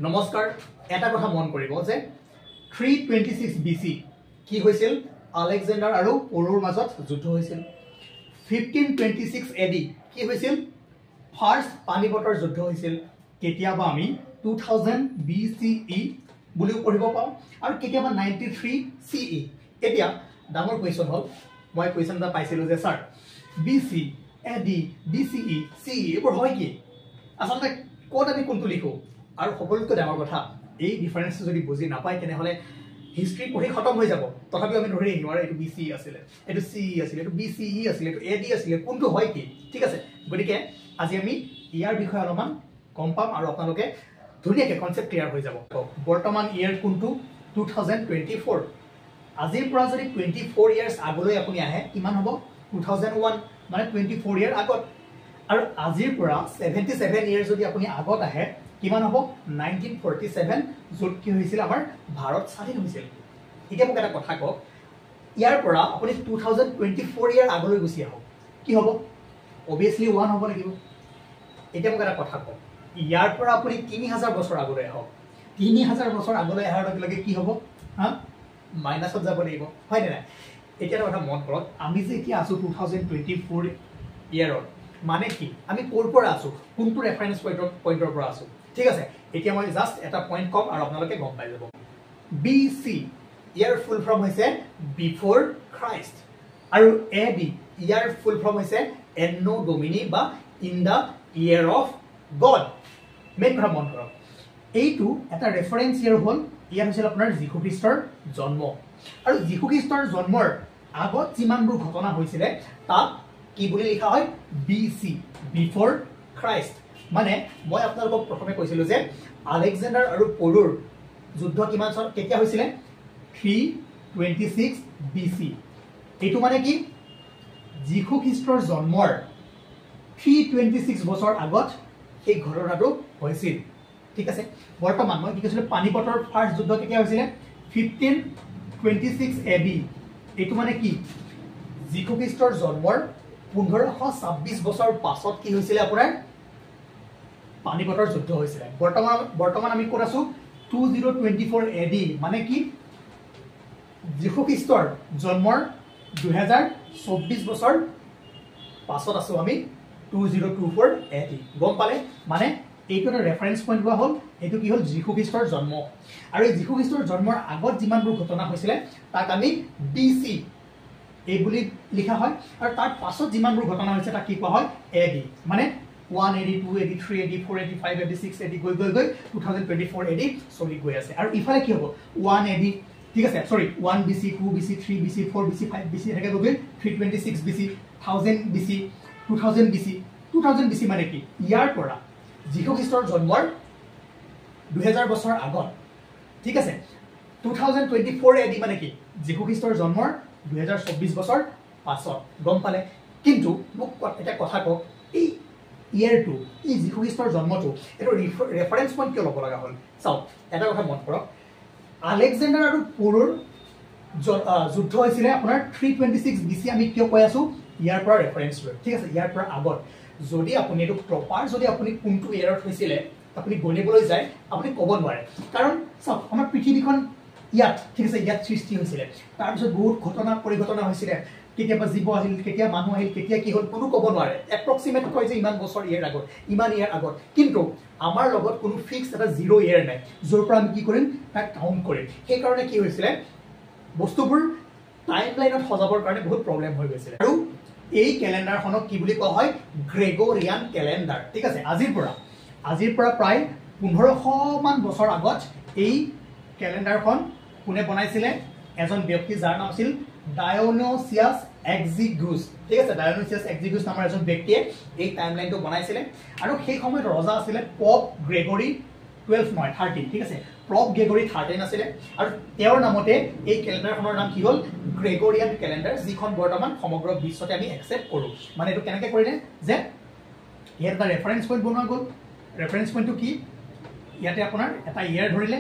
নমস্কাৰ এটা কথা মন কৰিব যে 326 BC কি হৈছিল আলেকজাণ্ডাৰ আৰু পোৰৰ মাজত যুদ্ধ হৈছিল 1526 AD কি হৈছিল ফাৰ্ষ্ট পানিপটৰ যুদ্ধ হৈছিল কেতিয়াবা আমি 2000 BCE বুলি পঢ়িব পাওঁ আৰু কেতিয়াবা 93 CE এতিয়া ডাঙৰ কোৱেশ্চন হল মই কোৱেশ্চন এটা পাইছিলো যে sir BC AD BCE CE এবোৰ হয় কি আসলে কোড আমি কোনটো লিখো আৰু সকলোতকৈ ডাঙৰ কথা এই ডিফাৰেন্স যদি বুজি নাপায় তেনে হলে হিষ্ট্ৰি পঢ়ি খতম হৈ যাব তথাপি আমি ধৰি নিও আৰু এটো BCE আছিল এটো CE আছিল এটো BCE আছিল এটো AD আছিল কোনটো হয় কি ঠিক আছে গতিকে আজি আমি ইয়াৰ বিষয়ে অলপমান কম পাম আৰু আপোনালোকে ধুনিয়াকে কনসেপ্ট ক্লিয়াৰ হৈ যাব বৰ্তমান ইয়াৰ কোনটো 2024 আজিৰ পৰা যদি 24 ইয়াৰ্স আগলৈ আপুনি আহে কিমান হ'ব 2001 মানে 24 ইয়াৰ আগত আৰু আজিৰ পৰা 77 ইয়াৰ যদি আপুনি আগত আহে কিমান হ'ব 1947 যত কি হৈছিল আমাৰ ভাৰত স্বাধীন হৈছিল এতিয়া মোক এটা কথা কওক ইয়াৰ পৰা আপুনি 2024 ইয়াৰ আগলৈ গুছি আহক কি হ'ব obviously 1 হ'ব লাগিব এতিয়া মোক এটা কথা কওক ইয়াৰ পৰা আপুনি 3000 বছৰ আগলৈ আহক 3000 বছৰ আগলৈ আহাৰ লগে লগে কি হ'ব হা মাইনাছত যাব লাগিব হয় না এতিয়া এটা কথা মন কৰক আমি যে কি আছো 2024 ইয়াৰত মানে কি আমি কোৰ পৰা আছো কোনটো ৰেফাৰেন্স পইণ্টৰ পৰা আছো ঠিক আছে এতিয়া মই জাস্ট এটা পইণ্ট কম আৰু আপোনালোকে গম পাই যাব BC ইয়াৰ ফুল ফৰ্ম হৈছে বিফৰ খ্ৰাইষ্ট আৰু AD ইয়াৰ ফুল ফৰ্ম হৈছে এন্নো ডোমিনি বা in the year of God main কথা মন কৰক এইটো এটা ৰেফাৰেন্স ইয়াৰ হল ইয়াৰ হৈছিল আপোনাৰ যীশু খ্ৰীষ্টৰ জন্ম আৰু যীশু খ্ৰীষ্টৰ জন্মৰ আগত যিমানবোৰ ঘটনা হৈছিল তাক কি বুলি লিখা হয় BC বিফৰ খ্ৰাইষ্ট মানে মই আপোনালোকক প্ৰথমে কৈছিলো যে আলেকজাণ্ডাৰ আৰু পোৰৰ যুদ্ধ কিমান চন কেতিয়া হৈছিল 326 BC এইটো মানে কি যীশু খ্ৰীষ্টৰ জন্মৰ 326 বছৰ আগত এই ঘটনাটো হৈছিল ঠিক আছে বৰ্তমান মই কি কৈছিলো পানিপটৰ ফাৰ্ষ্ট যুদ্ধ কেতিয়া হৈছিল 1526 AD এইটো মানে কি যীশু খ্ৰীষ্টৰ জন্মৰ 1526 বছৰ পাছত কি হৈছিল আপোনাৰ পানিপটৰ যুদ্ধ হৈছিল বৰ্তমান আমি কোন আছো 2024 AD মানে কি যীশু খ্ৰীষ্টৰ জন্মৰ 2024 বছৰ পাছত আছো আমি 2024 AD গম পালে মানে এইটো এটা ৰেফাৰেন্স পইণ্ট লোৱা হল এইটো কি হল যীশু খ্ৰীষ্টৰ জন্ম আৰু এই যীশু খ্ৰীষ্টৰ জন্মৰ আগত যিমানবোৰ ঘটনা হৈছিল তাক আমি BC এই বুলি লিখা হয় আৰু তাৰ পাছত যিমানবোৰ ঘটনা হৈছে তাক কি কোৱা হয় AD মানে 1 AD 2 AD 3 AD 4 AD 5 AD 6 AD গৈ 2024 AD চলি গৈ আছে আৰু ইফালে কি হ'ব 1 AD ঠিক আছে সৰি 1 BC 2 BC 3 BC 4 BC 5 BC থাকে গৈ 326 BC 1000 BC 2000 BC 2000 BC মানে কি ইয়াৰ পৰা যীশু খ্ৰীষ্টৰ জন্মৰ 2000 বছৰ আগত ঠিক আছে 2024 AD মানে কি যীশু খ্ৰীষ্টৰ জন্মৰ 2024 বছৰ পাছত গম পালে কিন্তু মোক এটা কথা কওক এই ইয়াৰটো এই যীশু খ্ৰীষ্টৰ জন্মটো এটো ৰেফাৰেন্স পইণ্ট কিয় ল'ব লগা হ'ল চাওক এটা কথা মন কৰক আলেকজাণ্ডাৰ আৰু পোৰৰ যুদ্ধ হৈছিল আপোনাৰ 326 BC আমি কিয় কৈ আছো ইয়াৰ পৰা ৰেফাৰেন্স লৈ ঠিক আছে ইয়াৰ পৰা আগত যদি আপুনি এটো প্ৰপাৰ যদি আপুনি কোনটো ইয়াৰত হৈছিল আপুনি গণিবলৈ যায় আপুনি ক'ব নোৱাৰে কাৰণ চাওক আমাৰ পৃথিৱীখন ইয়াত ঠিক আছে ইয়াত সৃষ্টি হৈছিল তাৰ পিছত বহুত ঘটনা পৰিঘটনা হৈছিল কেতিয়াবা জীৱ আহিল কেতিয়া মানুহ আহিল কেতিয়া কি হল কোনো ক'ব নোৱাৰে এপ্ৰক্সিমেট কয় যে ইমান বছৰ ইয়াৰ আগত ইমান ইয়াৰ আগত কিন্তু আমাৰ লগত কোনো ফিক্স এটা 0 ইয়াৰ নাই যৰ পৰা আমি কি কৰিম তাক কাউন্ট কৰিম সেই কাৰণে কি হৈছিল বস্তুবোৰ টাইমলাইনত সজাবৰ কাৰণে বহুত প্ৰবলেম হৈ গৈছিল আৰু এই ক্যালেন্ডাৰখনক কি বুলি কোৱা হয় গ্ৰেগৰিয়ান ক্যালেন্ডাৰ ঠিক আছে আজিৰ পৰা প্ৰায় 1500 মান বছৰ আগত এই ক্যালেন্ডাৰখন কোনে বনাইছিল এজন ব্যক্তি যাৰ নাম আছিল ডায়োনিছিয়াছ এক্সিগুছ ঠিক আছে ডায়োনিছিয়াছ এক্সিগুছ নামৰ এজন ব্যক্তিয়ে এই টাইমলাইনটো বনাইছিল আৰু সেই সময়ত ৰজা আছিল পপ গ্ৰেগৰি 12 নহয় 13 ঠিক আছে পপ গ্ৰেগৰি 13 আছিল আৰু তেওঁৰ নামতে এই ক্যালেন্ডাৰখনৰ নাম কি হ'ল গ্ৰেগৰিয়ান ক্যালেন্ডাৰ যিখন বৰ্তমান সমগ্ৰ বিশ্বতে আমি একচেপ্ট কৰো মানে এটো কেনেকৈ কৰিলে যে ইয়াৰ এটা ৰেফাৰেন্স পইণ্ট বনোৱা গ'ল ৰেফাৰেন্স পইণ্টটো কি ইয়াতে আপোনাৰ এটা ইয়াৰ ধৰিলে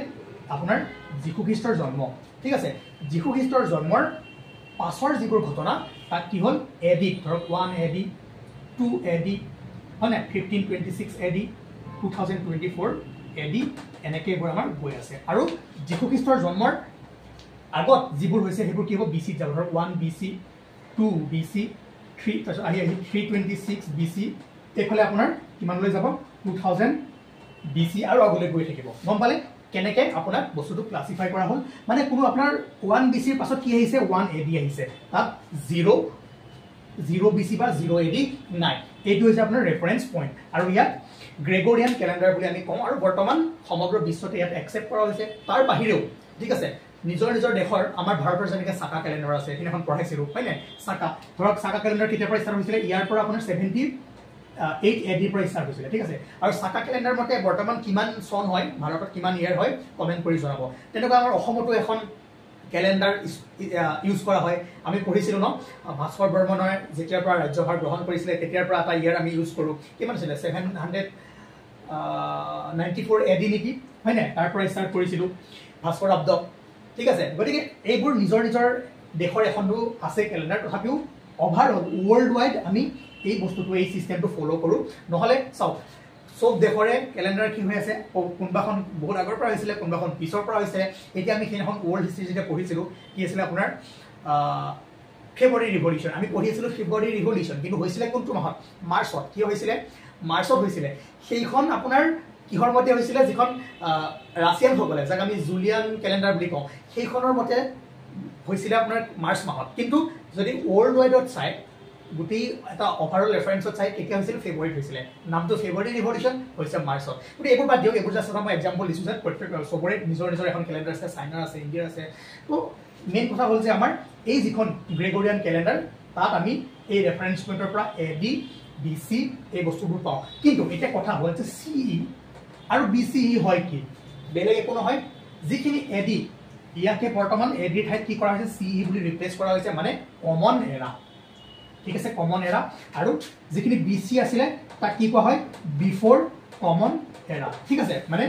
আপোনাৰ যীশু খ্ৰীষ্টৰ জন্ম ঠিক আছে যীশু খ্ৰীষ্টৰ জন্মৰ পাছৰ যিবোৰ ঘটনা তাক কি হল AD ধৰক 1 AD 2 AD মানে 1526 AD 2024 এডি এনেকৈ এইবোৰ আমাৰ গৈ আছে আৰু যীশু খ্ৰীষ্টৰ জন্মৰ আগত যিবোৰ হৈছে সেইবোৰ কি হ'ব BC যাব ধৰক 1 BC 2 BC 3 তাৰপিছত আহি 326 BC এইফালে আপোনাৰ কিমানলৈ যাব 2000 BC আৰু আগলৈ গৈ থাকিব গম পালে কেনেকৈ আপোনাক বস্তুটো ক্লাসিফাই কৰা হ'ল মানে কোনো আপোনাৰ 1 BC ৰ পাছত কি আহিছে 1 AD আহিছে তাত 0 BC বা 0 AD নাই এইটো হৈছে আপোনাৰ ৰেফাৰেন্স পইণ্ট আৰু ইয়াত গ্ৰেগৰিয়ান ক্যালেন্ডাৰ বুলি আমি কওঁ আৰু বৰ্তমান সমগ্ৰ বিশ্বতে ইয়াত একসেপ্ট কৰা হৈছে তাৰ বাহিৰেও ঠিক আছে নিজৰ নিজৰ দেশৰ আমাৰ ভাৰতৰ যেনেকৈ সাকা ক্যালেন্ডাৰ আছে সেইখন পঢ়াইছিলো হয়নে সাকা ধৰক সাকা ক্যালেন্ডাৰ কেতিয়াৰ পৰা ষ্টাৰ্ট হৈছিলে ইয়াৰ পৰা আপোনাৰ 78 AD পৰা ষ্টাৰ্ট হৈছিলে ঠিক আছে আৰু সাকা ক্যালেন্ডাৰ মতে বৰ্তমান কিমান চন হয় ভাৰতত কিমান ইয়াৰ হয় কমেন্ট কৰি জনাব তেনেকুৱা আমাৰ অসমতো এখন ক্যালেন্ডাৰ ইউজ কৰা হয় আমি পঢ়িছিলো ন ভাস্কৰ বৰ্মনৰ যেতিয়াৰ পৰা ৰাজ্যভাৰ গ্ৰহণ কৰিছিলে তেতিয়াৰ পৰা এটা ইয়াৰ আমি ইউজ কৰো কিমান আছিল 794 AD নেকি হয়নে তাৰ পৰা ষ্টাৰ্ট কৰিছিলো ভাস্কৰ আব্দ ঠিক আছে গতিকে এইবোৰ নিজৰ নিজৰ দেশৰ এখনটো আছে ক্যালেন্ডাৰ তথাপিও ওভাৰঅল ওয়াৰ্ল্ড ওয়াইড আমি এই বস্তুটো এই সিস্টেমটো ফলো কৰো নহলে চাও সব দেশৰে ক্যালেন্ডাৰ কি হৈ আছে কোনবাখন বহুত আগৰ পৰা হৈছিলে কোনবাখন পিছৰ পৰা হৈছে এতিয়া আমি সেইখন ওয়াৰ্ল্ড হিষ্ট্ৰী যেটা পঢ়িছিলো কি আছিল আপোনাৰ ফেব্ৰুৱাৰী ৰিভলিউশন আমি পঢ়িছিলো ফেব্ৰুৱাৰী ৰিভলিউশন কিন্তু হৈছিলে কোনটো মাহত মাৰ্চত কি হৈছিলে মাৰ্চত হৈছিলে সেইখন আপোনাৰ কিহৰ মতে হৈছিলে যিখন ৰাছিয়ান সকলে যাক আমি জুলিয়ান ক্যালেন্ডাৰ বুলি কওঁ সেইখনৰ মতে হৈছিলে আপোনাৰ মাৰ্চ মাহত কিন্তু যদি ওয়াৰ্ল্ড ওয়াইডত চাই গুটি এটা ওভাৰঅল ৰেফাৰেন্সত চাই কেতিয়া হৈছিল ফেব্ৰুৱাৰীত হৈছিলে নামটো ফেব্ৰুৱাৰী ৰিভলিউশন হৈছে মাৰ্চত কিন্তু এইবোৰ বাদ দিও এইবোৰ জাস্ট মই এক্সাম্পল দিছো যে প্ৰত্যেক সবৰে নিজৰ নিজৰ এখন ক্যালেন্ডাৰ আছে চাইনাৰ আছে ইণ্ডিয়াৰ আছে তো মেইন কথা হ'ল যে আমাৰ এই যিখন গ্ৰেগৰিয়ান ক্যালেন্ডাৰ তাত আমি এই ৰেফাৰেন্স পইণ্টৰ পৰা AD BC এই বস্তুবোৰ পাওঁ কিন্তু এটা কথা হ'ল যে CE আৰু BCE হয় কি বেলেগ একো নহয় যিখিনি AD ইয়াকে বৰ্তমান AD ঠাইত কি কৰা হৈছে CE বুলি ৰিপ্লেস কৰা হৈছে মানে কমন এৰা ঠিক আছে কমন এৰা আৰু যিখিনি BC আছিল তাক কি কোৱা হয় বিফৰ কমন এৰা ঠিক আছে মানে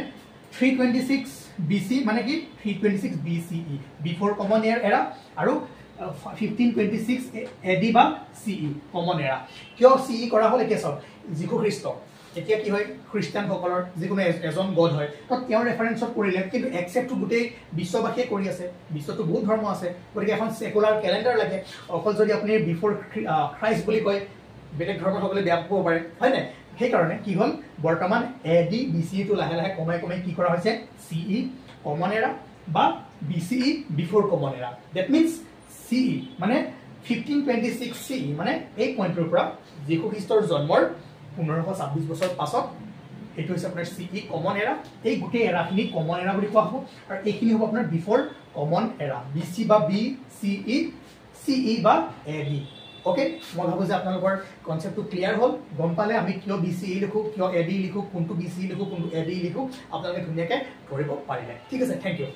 326 BC মানে কি 326 BCE বিফৰ কমন এৰা আৰু 1526 AD বা CE কমন এৰা কিয় CE কৰা হ'ল এতিয়া সব যীশু খ্ৰীষ্ট এতিয়া কি হয় খ্ৰীষ্টিয়ান সকলৰ যিকোনো এজন গড হয় তো তেওঁৰ ৰেফাৰেন্সত কৰিলে কিন্তু একসেপ্টটো গোটেই বিশ্ববাসীয়ে কৰি আছে বিশ্বতো বহুত ধৰ্ম আছে গতিকে এখন সেকুলাৰ ক্যালেন্ডাৰ লাগে অকল যদি আপুনি বিফৰ খ্ৰাইষ্ট বুলি কয় বেলেগ ধৰ্মৰ সকলে বেয়া পাব পাৰে হয় না সেই কাৰণে কি হ'ল বৰ্তমান AD BCE টো লাহে লাহে কমাই কমাই কি কৰা হৈছে CE কমন এৰা বা BCE বিফৰ কমন এৰা দ্যাট মিন্স CE মানে 1526 CE মানে এই পইণ্টৰ পৰা যীশু খ্ৰীষ্টৰ জন্মৰ 1526 বছৰ পাছত এটো হৈছে আপোনাৰ CE কমন এৰা এই গুটেই এৰাখিনি কমন এৰা বুলি কোৱা হ'ব আৰু এইখিনি হ'ব আপোনাৰ বিফৰ কমন এৰা BC বা BCE CE বা AD ওকে মই ভাবো যে আপোনালোকৰ কনসেপ্টটো ক্লিয়াৰ হ'ল গম পালে আমি কিয় BCE লিখো কিয় AD লিখো কোনটো BCE লিখো কোনটো AD লিখো আপোনালোকে ধুনীয়াকৈ ধৰিব পাৰিলে ঠিক আছে থ্যাংক ইউ